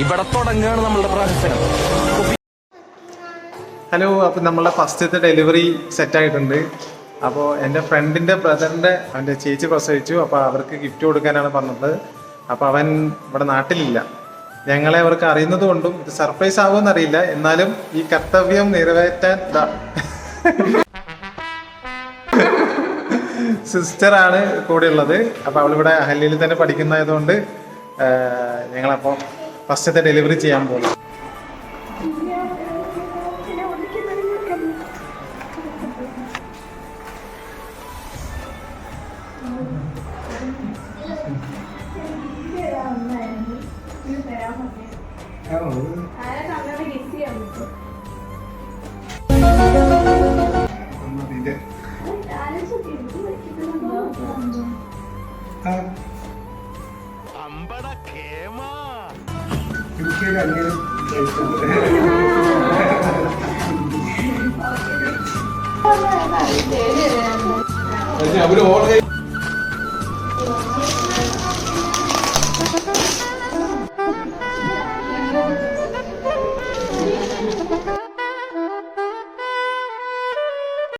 ഇവിടെ തുടങ്ങുകയാണ് നമ്മളുടെ പ്രഹസനം. ഹലോ, അപ്പം നമ്മളെ ഫസ്റ്റത്തെ ഡെലിവറി സെറ്റ് ആയിട്ടുണ്ട്. അപ്പോൾ എൻ്റെ ഫ്രണ്ടിൻ്റെ ബ്രദറിൻ്റെ അവൻ്റെ ചേച്ചി പ്രസവിച്ചു. അപ്പോൾ അവർക്ക് ഗിഫ്റ്റ് കൊടുക്കാനാണ് പറഞ്ഞത്. അപ്പോൾ അവൻ ഇവിടെ നാട്ടിലില്ല. ഞങ്ങളെ അവർക്ക് അറിയുന്നത് കൊണ്ടും ഇത് സർപ്രൈസ് ആവുമെന്ന് അറിയില്ല. എന്നാലും ഈ കർത്തവ്യം നിറവേറ്റാൻ സിസ്റ്ററാണ് കൂടെ ഉള്ളത്. അപ്പോൾ അവളിവിടെ അഹല്യയിൽ തന്നെ പഠിക്കുന്നതായതുകൊണ്ട് ഞങ്ങളപ്പോൾ ഫസ്റ്റത്തെ ഡെലിവറി ചെയ്യാൻ പോകുന്നു. അവര് ഓൾറെഡി